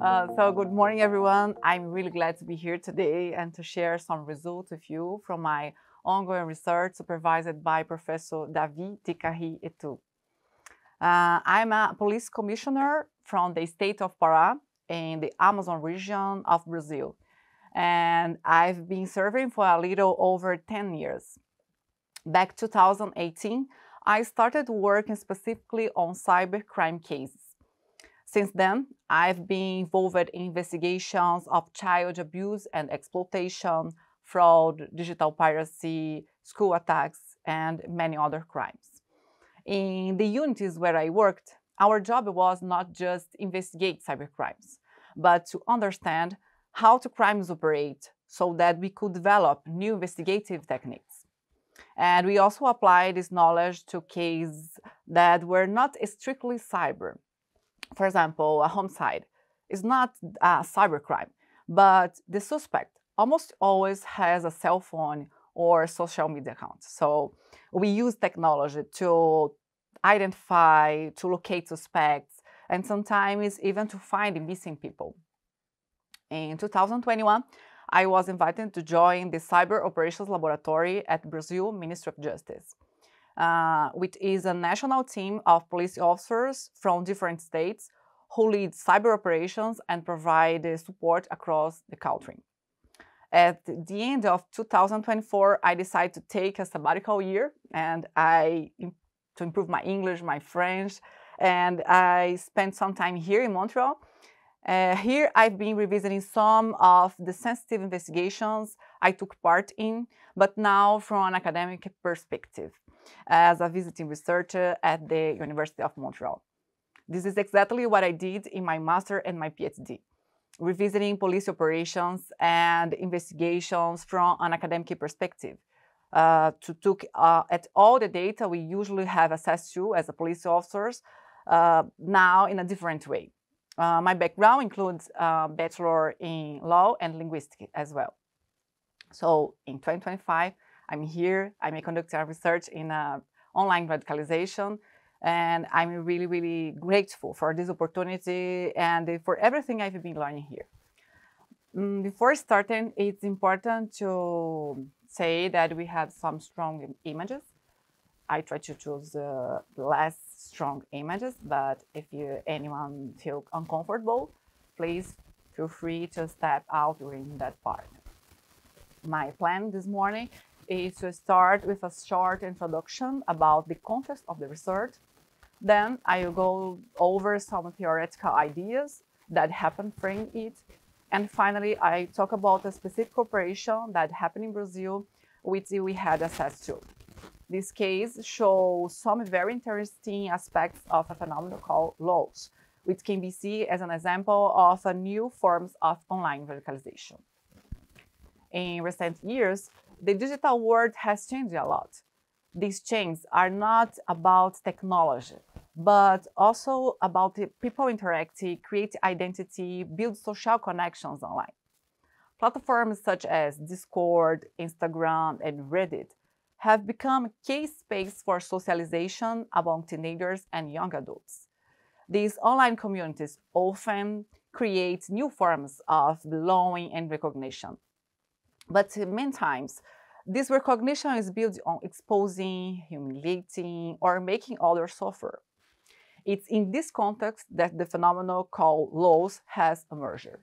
So good morning, everyone. I'm really glad to be here today and to share some results with you from my ongoing research supervised by Professor Davi Tikari Etu. I'm a police commissioner from the state of Pará in the Amazon region of Brazil. And I've been serving for a little over 10 years. Back 2018, I started working specifically on cybercrime cases. Since then, I've been involved in investigations of child abuse and exploitation, fraud, digital piracy, school attacks, and many other crimes. In the units where I worked, our job was not just investigate cybercrimes, but to understand how the crimes operate so that we could develop new investigative techniques. And we also applied this knowledge to cases that were not strictly cyber. For example, a homicide is not a cybercrime, but the suspect almost always has a cell phone or social media account. So we use technology to identify, to locate suspects, and sometimes even to find missing people. In 2021, I was invited to join the Cyber Operations Laboratory at Brazil Ministry of Justice, which is a national team of police officers from different states who lead cyber operations and provide support across the country. At the end of 2024, I decided to take a sabbatical year and to improve my English, my French, and I spent some time here in Montreal. Here, I've been revisiting some of the sensitive investigations I took part in, but now from an academic perspective, as a visiting researcher at the University of Montreal. This is exactly what I did in my master and my PhD, revisiting police operations and investigations from an academic perspective, to look at all the data we usually have access to as a police officers, now in a different way. My background includes a bachelor in law and linguistics as well. So in 2025, I'm here. I'm conducting research in online radicalization, and I'm really, really grateful for this opportunity and for everything I've been learning here. Before starting, it's important to say that we have some strong images. I try to choose less strong images, but if anyone feels uncomfortable, please feel free to step out during that part. My plan this morning is to start with a short introduction about the context of the research. Then I will go over some theoretical ideas that happen from it. And finally, I talk about a specific operation that happened in Brazil, which we had access to. This case shows some very interesting aspects of a phenomenon called laws, which can be seen as an example of a new forms of online radicalization. In recent years, the digital world has changed a lot. These changes are not about technology, but also about the people interacting, create identity, build social connections online. Platforms such as Discord, Instagram, and Reddit have become a key space for socialization among teenagers and young adults. These online communities often create new forms of belonging and recognition. But many times, this recognition is built on exposing, humiliating, or making others suffer. It's in this context that the phenomenon called LOLs has emerged.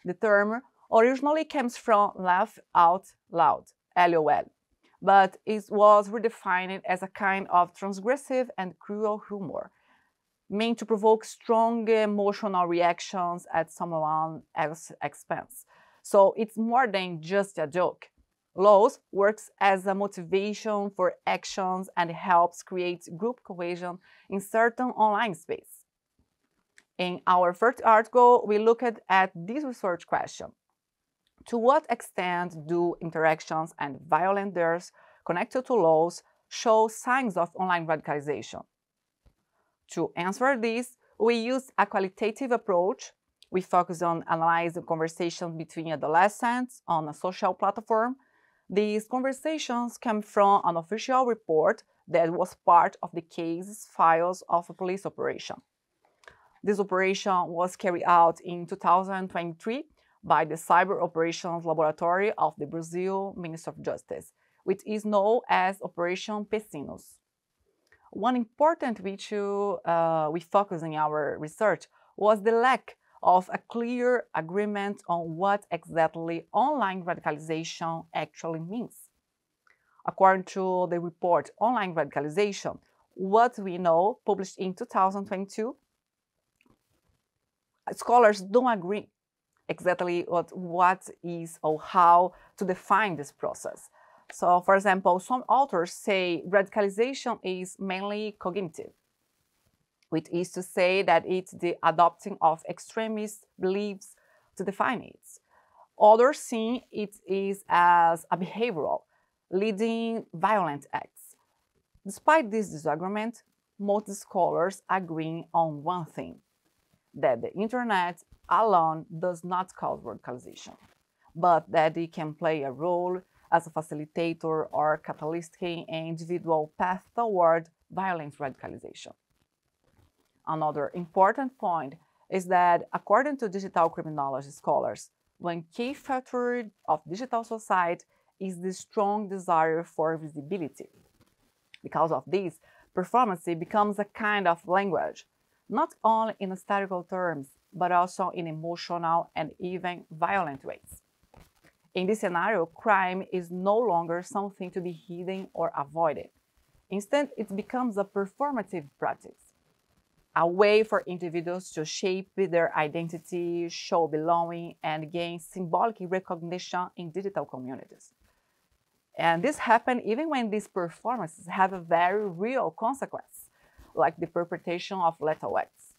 The term originally comes from laugh out loud, LOL, but it was redefined as a kind of transgressive and cruel humor, meant to provoke strong emotional reactions at someone else's expense. So it's more than just a joke. LOLs works as a motivation for actions and helps create group cohesion in certain online space. In our first article, we looked at this research question. To what extent do interactions and violence connected to laws show signs of online radicalization? To answer this, we use a qualitative approach. We focus on analyzing conversations between adolescents on a social platform. These conversations come from an official report that was part of the case files of a police operation. This operation was carried out in 2023 by the Cyber Operations Laboratory of the Brazil Ministry of Justice, which is known as Operation Pesinos. One important issue we focused in our research was the lack of a clear agreement on what exactly online radicalization actually means. According to the report Online Radicalization, What We Know, published in 2022, scholars don't agree exactly what is or how to define this process. So, for example, some authors say radicalization is mainly cognitive, which is to say that it's the adopting of extremist beliefs to define it. Others see it is as a behavioral, leading violent acts. Despite this disagreement, most scholars agree on one thing, that the internet alone does not cause radicalization, but that it can play a role as a facilitator or catalyst in an individual path toward violent radicalization. Another important point is that, according to digital criminology scholars, one key factor of digital society is the strong desire for visibility. Because of this, performance becomes a kind of language, not only in historical terms, but also in emotional and even violent ways. In this scenario, crime is no longer something to be hidden or avoided. Instead, it becomes a performative practice, a way for individuals to shape their identity, show belonging, and gain symbolic recognition in digital communities. And this happens even when these performances have a very real consequence, like the perpetration of lethal acts.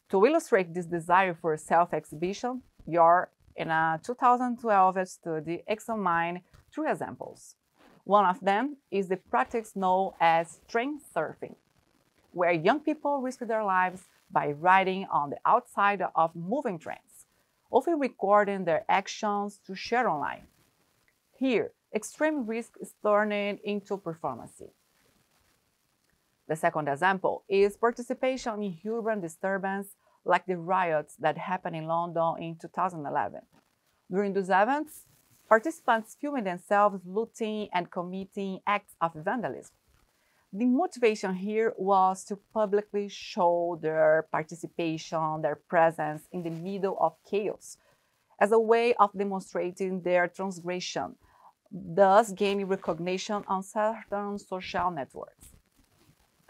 To illustrate this desire for self-exhibition, Yor, in a 2012 study, examined three examples. One of them is the practice known as train surfing, where young people risk their lives by riding on the outside of moving trains, often recording their actions to share online. Here, extreme risk is turned into performance. The second example is participation in urban disturbance like the riots that happened in London in 2011. During those events, participants filmed themselves looting and committing acts of vandalism. The motivation here was to publicly show their participation, their presence in the middle of chaos, as a way of demonstrating their transgression, thus gaining recognition on certain social networks.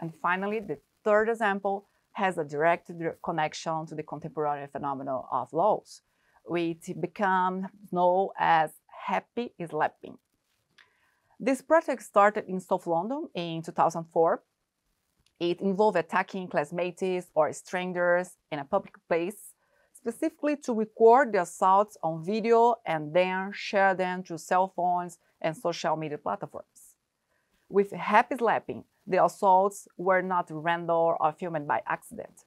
And finally, the third example has a direct connection to the contemporary phenomenon of laws, which became known as happy slapping. This project started in South London in 2004. It involved attacking classmates or strangers in a public place, specifically to record the assaults on video and then share them through cell phones and social media platforms. With happy slapping, the assaults were not random or filmed by accident.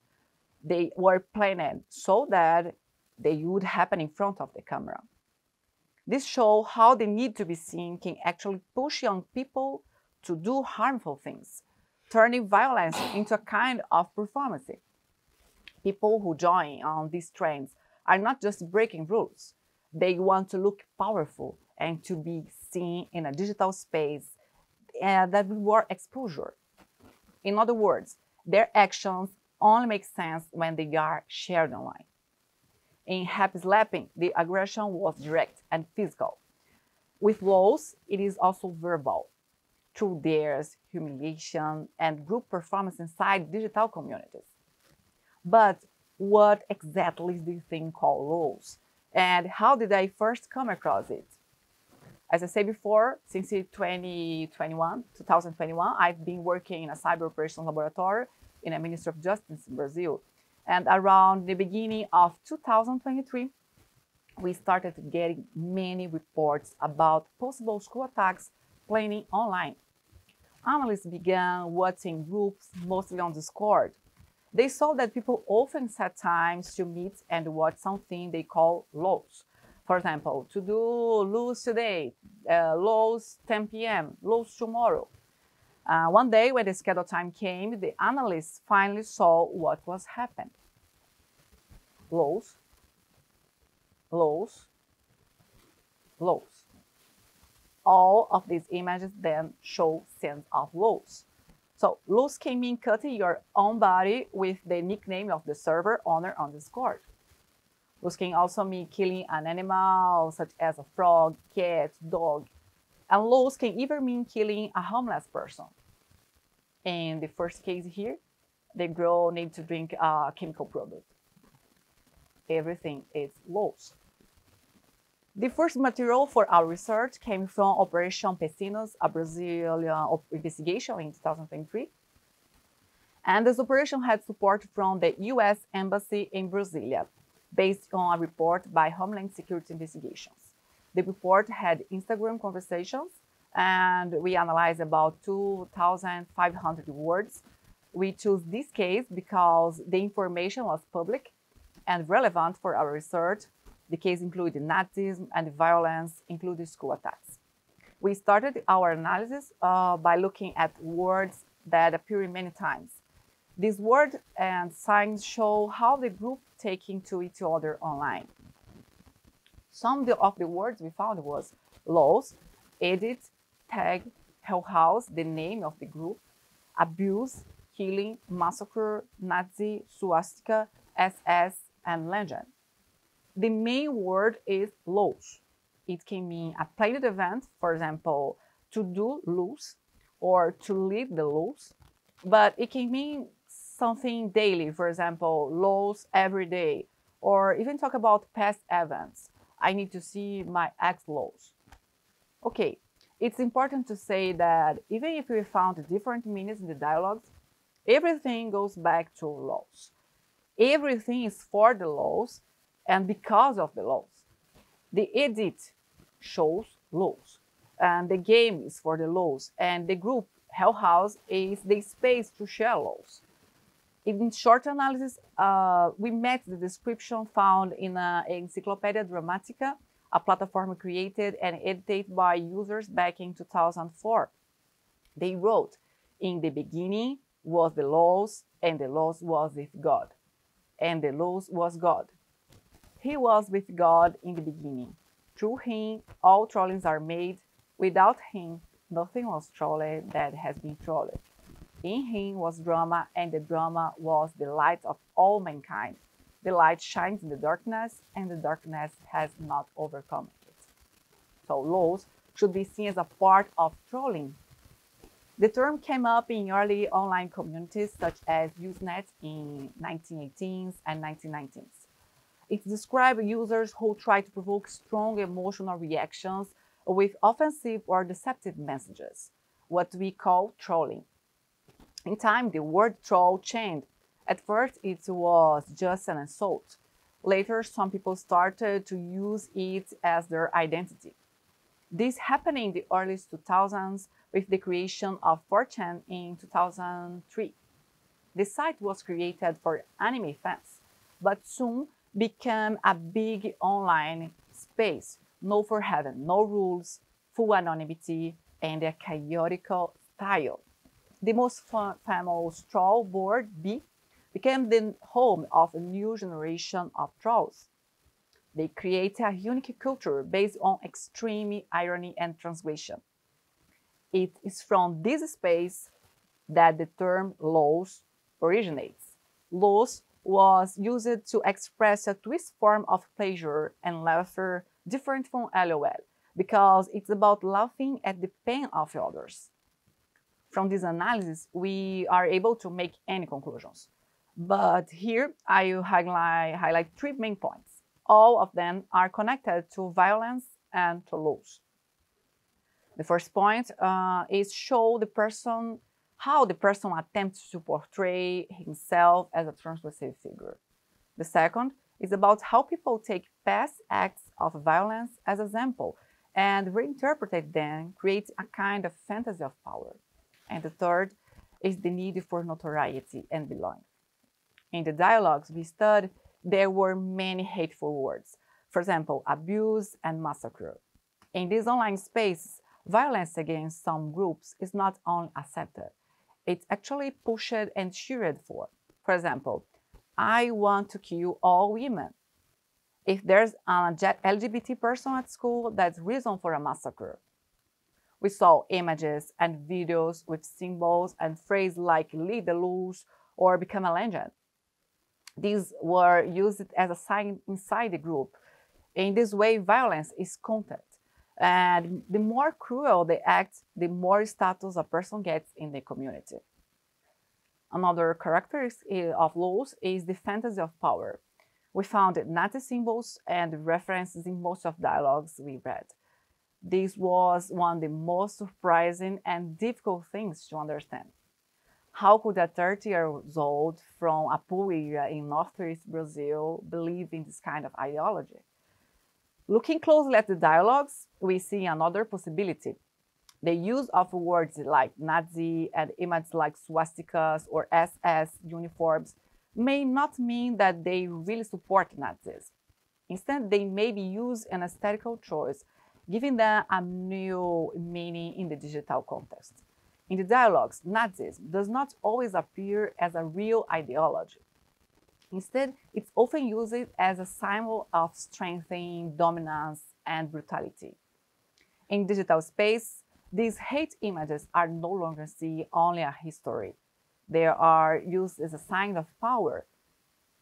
They were planned so that they would happen in front of the camera. This shows how the need to be seen can actually push young people to do harmful things, turning violence into a kind of performance. People who join on these trends are not just breaking rules. They want to look powerful and to be seen in a digital space that reward exposure. In other words, their actions only make sense when they are shared online. In happy slapping, the aggression was direct and physical. With laws, it is also verbal, through dares, humiliation, and group performance inside digital communities. But what exactly is this thing called laws? And how did I first come across it? As I said before, since 2021, I've been working in a cyber operations laboratory in a Ministry of Justice in Brazil. And around the beginning of 2023, we started getting many reports about possible school attacks planning online. Analysts began watching groups, mostly on Discord. They saw that people often set times to meet and watch something they call laws. For example, to do laws today, laws 10 p.m., laws tomorrow. One day, when the scheduled time came, the analysts finally saw what was happening. Lows, lows, lows. All of these images then show scenes of lows. So lows can mean cutting your own body with the nickname of the server owner on Discord. Lows can also mean killing an animal, such as a frog, cat, dog. And lows can even mean killing a homeless person. In the first case here, the girl needs to drink a chemical product. Everything is lows. The first material for our research came from Operation Pessinos, a Brazilian investigation in 2023. And this operation had support from the US Embassy in Brasilia, based on a report by Homeland Security Investigations. The report had Instagram conversations, and we analyzed about 2,500 words. We chose this case because the information was public and relevant for our research. The case included Nazism and violence, including school attacks. We started our analysis by looking at words that appear many times. These words and signs show how the group taking to each other online. Some of the words we found was lows, edit, tag, hell house, the name of the group, abuse, killing, massacre, Nazi, swastika, SS, and legend. The main word is lows. It can mean a planned event, for example, to do loose or to lead the loose, but it can mean something daily, for example, lows every day, or even talk about past events. I need to see my ex lows. Okay, it's important to say that even if we found different meanings in the dialogues, everything goes back to lows. Everything is for the lows and because of the lows. The edit shows lows, and the game is for the lows, and the group Hell House is the space to share lows. In short analysis, we met the description found in Encyclopedia Dramatica, a platform created and edited by users back in 2004. They wrote, "In the beginning was the laws, and the laws was with God, and the laws was God. He was with God in the beginning. Through him, all trollings are made. Without him, nothing was trolled that has been trolled. In him was drama, and the drama was the light of all mankind. The light shines in the darkness, and the darkness has not overcome it." So laws should be seen as a part of trolling. The term came up in early online communities such as Usenet in 1918s and 1919s. It describes users who try to provoke strong emotional reactions with offensive or deceptive messages, what we call trolling. In time, the word troll changed. At first, it was just an insult. Later, some people started to use it as their identity. This happened in the early 2000s with the creation of 4chan in 2003. The site was created for anime fans, but soon became a big online space known for having no rules, full anonymity, and a chaotic style. The most famous troll board, B, became the home of a new generation of trolls. They create a unique culture based on extreme irony and transgression. It is from this space that the term lols originates. Lols was used to express a twist form of pleasure and laughter different from LOL, because it's about laughing at the pain of others. From this analysis, we are able to make any conclusions. But here I will highlight three main points. All of them are connected to violence and to loss. The first point is show the person how the person attempts to portray himself as a transgressive figure. The second is about how people take past acts of violence as example and reinterpret them, create a kind of fantasy of power. And the third is the need for notoriety and belonging. In the dialogues we studied, there were many hateful words. For example, abuse and massacre. In these online spaces, violence against some groups is not only accepted, it's actually pushed and cheered for. For example, I want to kill all women. If there's an LGBT person at school, that's reason for a massacre. We saw images and videos with symbols and phrases like lead the loose or become a legend. These were used as a sign inside the group. In this way, violence is content. And the more cruel they act, the more status a person gets in the community. Another characteristic of laws is the fantasy of power. We found Nazi symbols and references in most of dialogues we read. This was one of the most surprising and difficult things to understand. How could a 30-year-old from a poor area in northeast Brazil believe in this kind of ideology? Looking closely at the dialogues, we see another possibility. The use of words like Nazi and images like swastikas or SS uniforms may not mean that they really support Nazis. Instead, they may be used an aesthetical choice, giving them a new meaning in the digital context. In the dialogues, Nazism does not always appear as a real ideology. Instead, it's often used as a symbol of strengthening dominance and brutality. In digital space, these hate images are no longer seen only a history. They are used as a sign of power.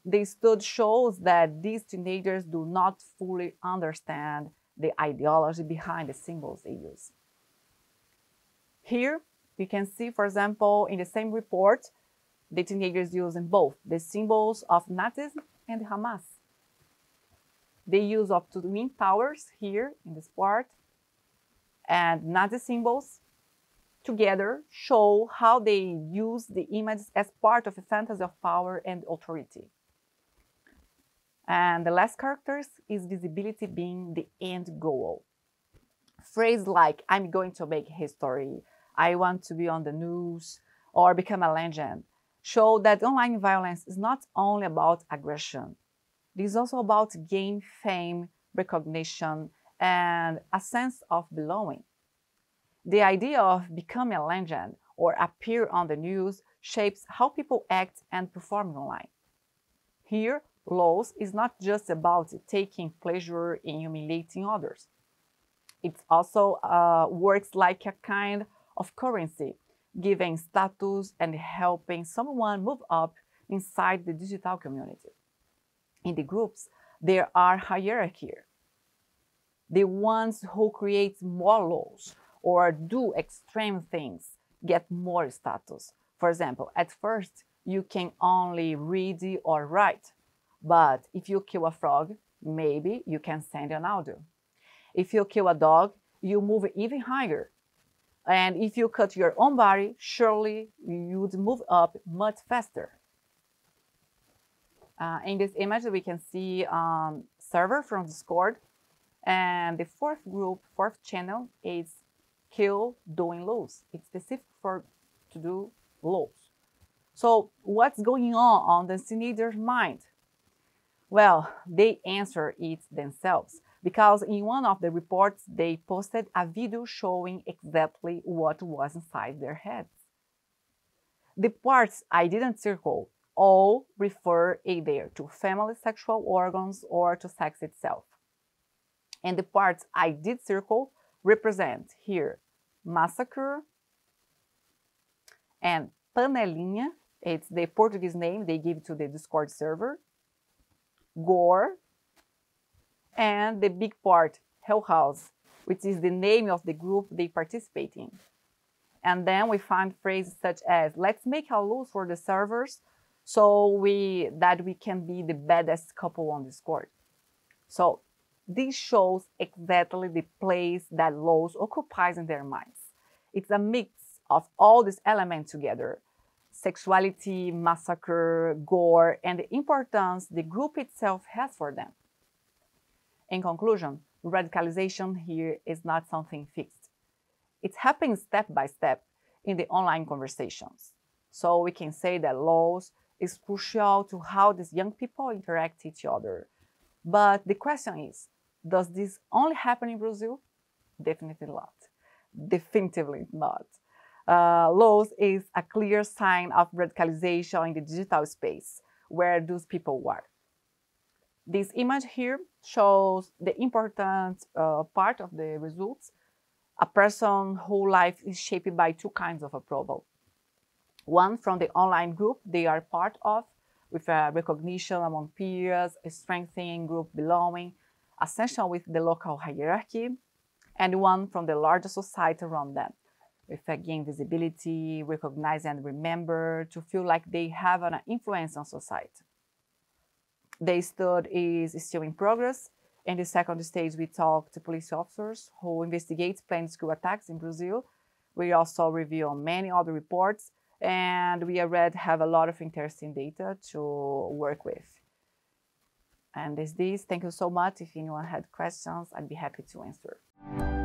This study shows that these teenagers do not fully understand the ideology behind the symbols they use. Here, you can see, for example, in the same report, the teenagers using both the symbols of Nazism and Hamas. The use of two twin towers here in this part and Nazi symbols together show how they use the images as part of a fantasy of power and authority. And the last character is visibility being the end goal. Phrases like, I'm going to make history, I want to be on the news, or become a legend, show that online violence is not only about aggression. It is also about gain fame, recognition, and a sense of belonging. The idea of becoming a legend or appear on the news shapes how people act and perform online. Here, laws is not just about taking pleasure in humiliating others. It also works like a kind of currency, giving status and helping someone move up inside the digital community. In the groups, there are hierarchies. The ones who create more laws or do extreme things get more status. For example, at first, you can only read or write. But if you kill a frog, maybe you can send an audio. If you kill a dog, you move even higher. And if you cut your own body, surely you would move up much faster. In this image, we can see a server from Discord. And the fourth group, fourth channel is kill doing laws. It's specific to do laws. So what's going on the teenager's mind? Well, they answer it themselves because in one of the reports, they posted a video showing exactly what was inside their heads. The parts I didn't circle all refer either to family sexual organs or to sex itself. And the parts I did circle represent here massacre and panelinha. It's the Portuguese name they give to the Discord server. Gore, and the big part, Hell House, which is the name of the group they participate in. And then we find phrases such as, let's make a laws for the servers so that we can be the baddest couple on Discord. So this shows exactly the place that laws occupies in their minds. It's a mix of all these elements together. Sexuality, massacre, gore, and the importance the group itself has for them. In conclusion, radicalization here is not something fixed. It happens step by step in the online conversations. So we can say that laws is crucial to how these young people interact with each other. But the question is, does this only happen in Brazil? Definitely not. Definitively not. Laws is a clear sign of radicalization in the digital space, where those people were. This image here shows the important part of the results. A person whose life is shaped by two kinds of approval. One from the online group they are part of, with a recognition among peers, a strengthening group belonging, ascension with the local hierarchy, and one from the larger society around them, with again visibility, recognize and remember, to feel like they have an influence on society. The study is still in progress. In the second stage, we talk to police officers who investigate planned school attacks in Brazil. We also review many other reports, and we already have a lot of interesting data to work with. And this, thank you so much. If anyone had questions, I'd be happy to answer.